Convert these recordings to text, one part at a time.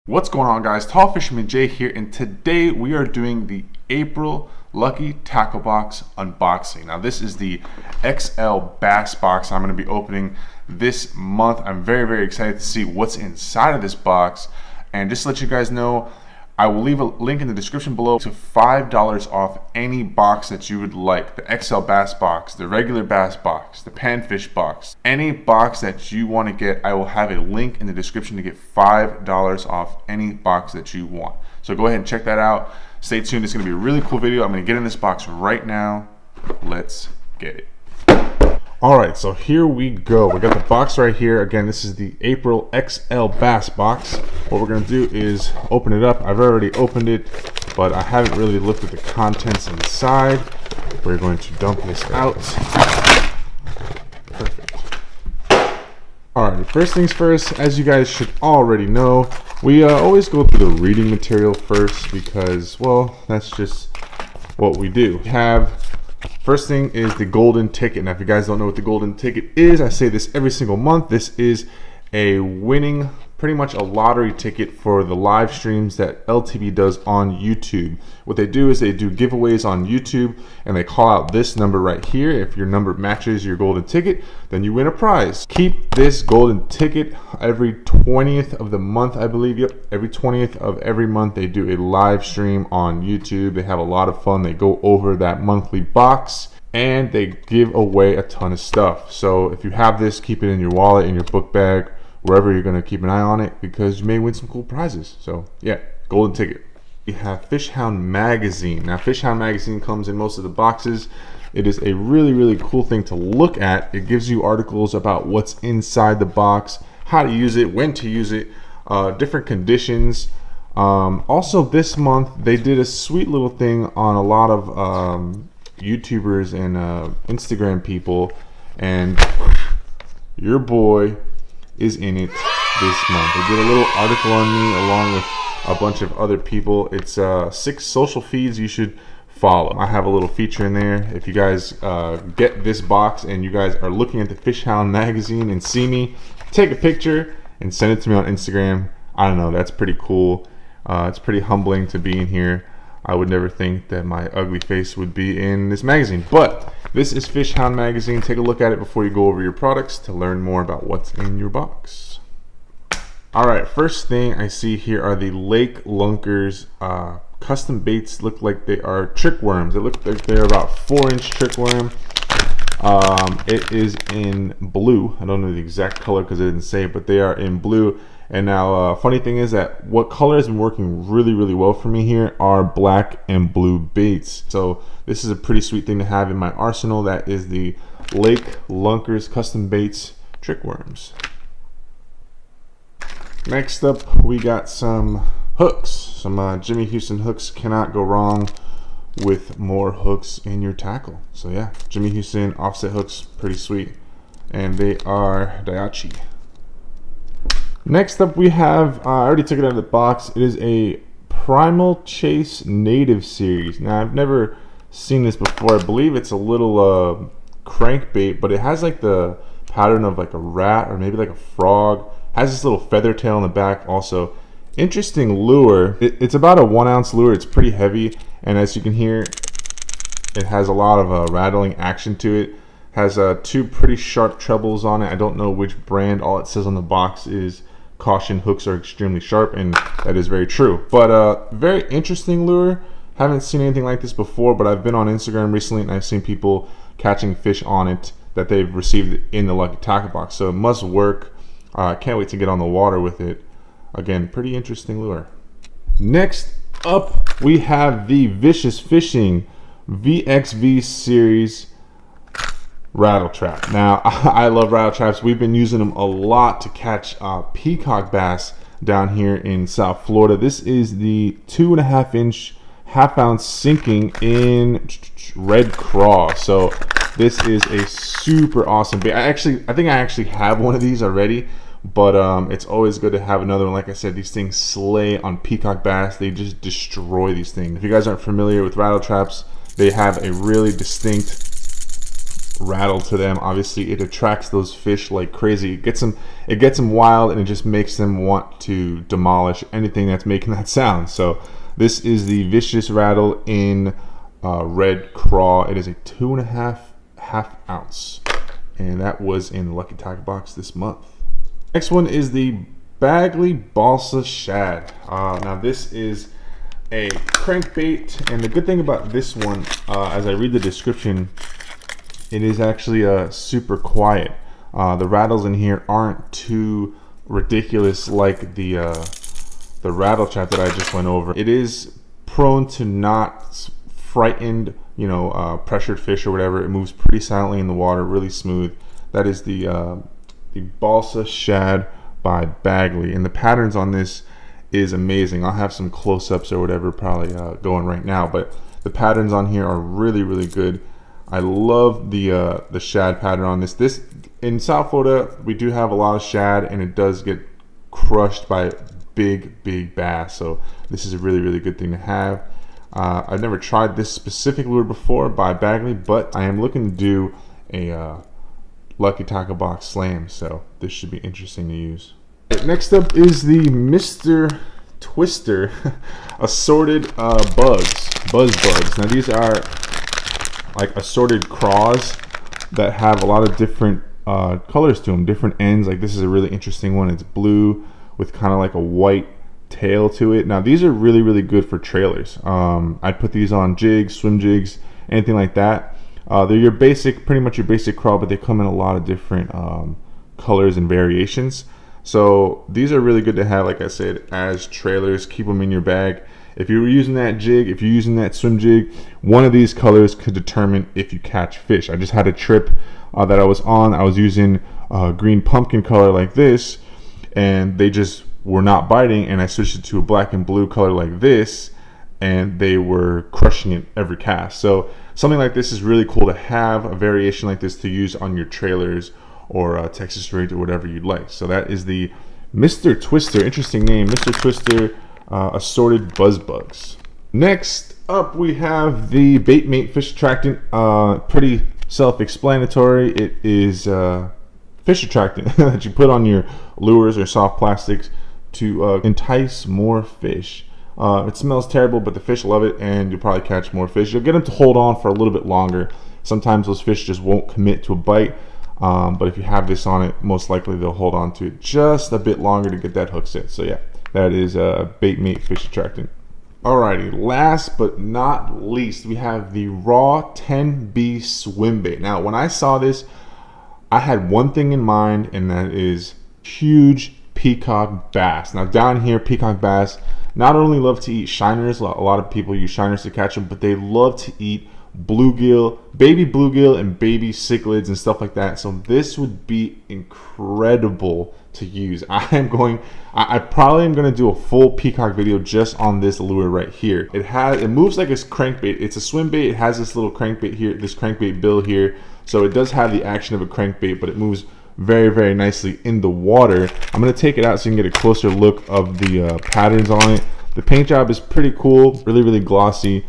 What's going on, guys? Tall Fisherman Jay here, and today we are doing the April Lucky Tackle Box unboxing. Now this is the XL Bass Box I'm going to be opening this month. I'm very excited to see what's inside of this box, and just to let you guys know, I will leave a link in the description below to $5 off any box that you would like. The XL Bass Box, the regular Bass Box, the Panfish Box. Any box that you want to get, I will have a link in the description to get $5 off any box that you want. So go ahead and check that out. Stay tuned, it's going to be a really cool video. I'm going to get in this box right now. Let's get it. Alright, so here we go. We got the box right here. Again, this is the April XL Bass Box. What we're going to do is open it up. I've already opened it, but I haven't really looked at the contents inside. We're going to dump this out. Perfect. Alright, first things first, as you guys should already know, we always go through the reading material first because, well, that's just what we do. We have first thing is the golden ticket. Now, if you guys don't know what the golden ticket is, I say this every single month. This is a winning, pretty much a lottery ticket for the live streams that LTB does on YouTube. What they do is they do giveaways on YouTube, and they call out this number right here. If your number matches your golden ticket, then you win a prize. Keep this golden ticket every 20th of the month, I believe. Yep, every 20th of every month they do a live stream on YouTube. They have a lot of fun. They go over that monthly box and they give away a ton of stuff. So if you have this, keep it in your wallet, in your book bag, wherever you're going to keep an eye on it, because you may win some cool prizes. So yeah, golden ticket. We have Fish Hound Magazine. Now Fish Hound Magazine comes in most of the boxes. It is a really cool thing to look at. It gives you articles about what's inside the box, how to use it, when to use it, different conditions. Also this month they did a sweet little thing on a lot of YouTubers and Instagram people, and your boy is in it this month. They did a little article on me along with a bunch of other people. It's 6 social feeds you should follow. I have a little feature in there. If you guys get this box and you guys are looking at the Fish Hound Magazine and see me, take a picture and send it to me on Instagram. I don't know, that's pretty cool. It's pretty humbling to be in here. I would never think that my ugly face would be in this magazine, but this is Fish Hound Magazine. Take a look at it before you go over your products to learn more about what's in your box. Alright, first thing I see here are the Lake Lunkers custom baits. Look like they are trick worms. It looks like they're about 4-inch trick worm. It is in blue. I don't know the exact color because it didn't say, but they are in blue. And now funny thing is that what color has been working really well for me here are black and blue baits. So this is a pretty sweet thing to have in my arsenal. That is the Lake Lunkers custom baits trick worms. Next up we got some hooks, some Jimmy Houston hooks. Cannot go wrong with more hooks in your tackle. So yeah, Jimmy Houston offset hooks, pretty sweet, and they are Daiichi. Next up we have, I already took it out of the box, it is a Primal Chase Native Series. Now I've never seen this before. I believe it's a little crankbait, but it has like the pattern of like a rat or maybe like a frog. Has this little feather tail on the back also. Interesting lure. It's about a 1 ounce lure. It's pretty heavy, and as you can hear, it has a lot of rattling action to it. Has 2 pretty sharp trebles on it. I don't know which brand. All it says on the box is caution, hooks are extremely sharp, and that is very true. But very interesting lure. Haven't seen anything like this before, but I've been on Instagram recently and I've seen people catching fish on it that they've received in the Lucky Tackle Box. So it must work. Can't wait to get on the water with it. Again, pretty interesting lure. Next up, we have the Vicious Fishing VXV Series rattle trap. Now, I love rattle traps. We've been using them a lot to catch peacock bass down here in South Florida. This is the 2.5-inch half-ounce sinking in red craw. So this is a super awesome bait. I think I actually have one of these already, but it's always good to have another one. Like I said, these things slay on peacock bass. They just destroy these things. If you guys aren't familiar with rattle traps, they have a really distinct rattle to them. Obviously, it attracts those fish like crazy. It gets them wild, and it just makes them want to demolish anything that's making that sound. So this is the Vicious Rattle in Red Craw. It is a 2.5 half ounce, and that was in the Lucky Tackle box this month. Next one is the Bagley Balsa Shad. Now this is a crankbait, and the good thing about this one, as I read the description, it is actually super quiet. The rattles in here aren't too ridiculous like the rattle trap that I just went over. It is prone to not frightened, pressured fish or whatever. It moves pretty silently in the water, really smooth. That is the Balsa Shad by Bagley, and the patterns on this is amazing. I'll have some close-ups or whatever probably going right now, but the patterns on here are really, really good. I love the shad pattern on this. In South Florida, we do have a lot of shad, and it does get crushed by big bass. So this is a really, really good thing to have. I've never tried this specific lure before by Bagley, but I am looking to do a Lucky Tackle box slam, so this should be interesting to use. Next up is the Mr. Twister assorted buzz bugs. Now these are like assorted craws that have a lot of different colors to them, different ends. Like this is a really interesting one. It's blue with kind of like a white tail to it. Now these are really, really good for trailers. I'd put these on jigs, swim jigs, anything like that. They're your basic, pretty much your basic craw, but they come in a lot of different colors and variations. So these are really good to have, like I said, as trailers. Keep them in your bag. If you're using that jig, if you're using that swim jig, one of these colors could determine if you catch fish. I just had a trip that I was on. I was using green pumpkin color like this, and they just were not biting, and I switched it to a black and blue color like this, and they were crushing it every cast. So something like this is really cool to have, a variation like this to use on your trailers or Texas rigs or whatever you'd like. So that is the Mr. Twister, interesting name, Mr. Twister assorted buzz bugs. Next up we have the Baitmate fish attractant. Pretty self-explanatory. It is fish attractant that you put on your lures or soft plastics to entice more fish. It smells terrible, but the fish love it, and you'll probably catch more fish. You'll get them to hold on for a little bit longer. Sometimes those fish just won't commit to a bite, but if you have this on it, most likely they'll hold on to it just a bit longer to get that hook set. So yeah, that is Baitmate fish attractant. Alrighty, last but not least, we have the Raw 10B Swimbait. Now, when I saw this, I had one thing in mind, and that is huge peacock bass. Now, down here, peacock bass not only love to eat shiners, a lot of people use shiners to catch them, but they love to eat bluegill, baby bluegill, and baby cichlids and stuff like that. So this would be incredible to use. I probably am going to do a full peacock video just on this lure right here. It moves like a crankbait. It's a swim bait. It has this little crankbait here, this crankbait bill here. So it does have the action of a crankbait, but it moves very, very nicely in the water. I'm going to take it out so you can get a closer look of the patterns on it. The paint job is pretty cool, really, really glossy,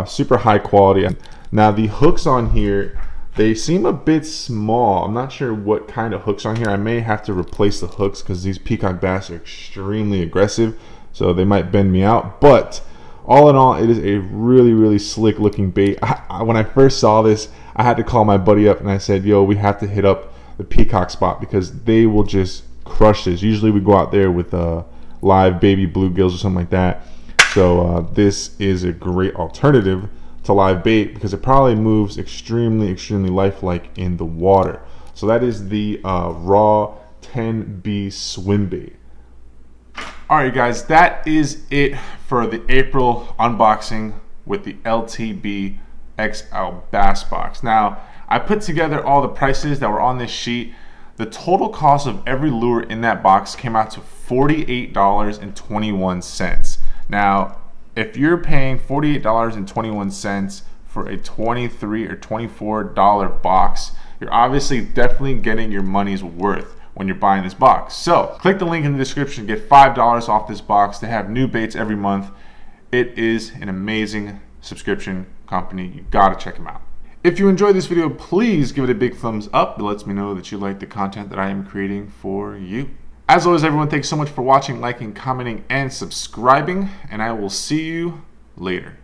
super high quality. Now the hooks on here, they seem a bit small. I'm not sure what kind of hooks on here. I may have to replace the hooks because these peacock bass are extremely aggressive, so they might bend me out. But all in all, it is a really, really slick looking bait. When I first saw this, I had to call my buddy up and I said, yo, we have to hit up the peacock spot because they will just crush this. Usually we go out there with live baby bluegills or something like that. So this is a great alternative to live bait because it probably moves extremely, extremely lifelike in the water. So that is the Raw 10B Swimbait. Alright guys, that is it for the April unboxing with the LTB XL Bass Box. Now, I put together all the prices that were on this sheet. The total cost of every lure in that box came out to $48.21. Now, if you're paying $48.21 for a $23 or $24 box, you're obviously definitely getting your money's worth when you're buying this box. So click the link in the description, get $5 off this box. They have new baits every month. It is an amazing subscription company. You gotta check them out. If you enjoyed this video, please give it a big thumbs up. It lets me know that you like the content that I am creating for you. As always, everyone, thanks so much for watching, liking, commenting, and subscribing, and I will see you later.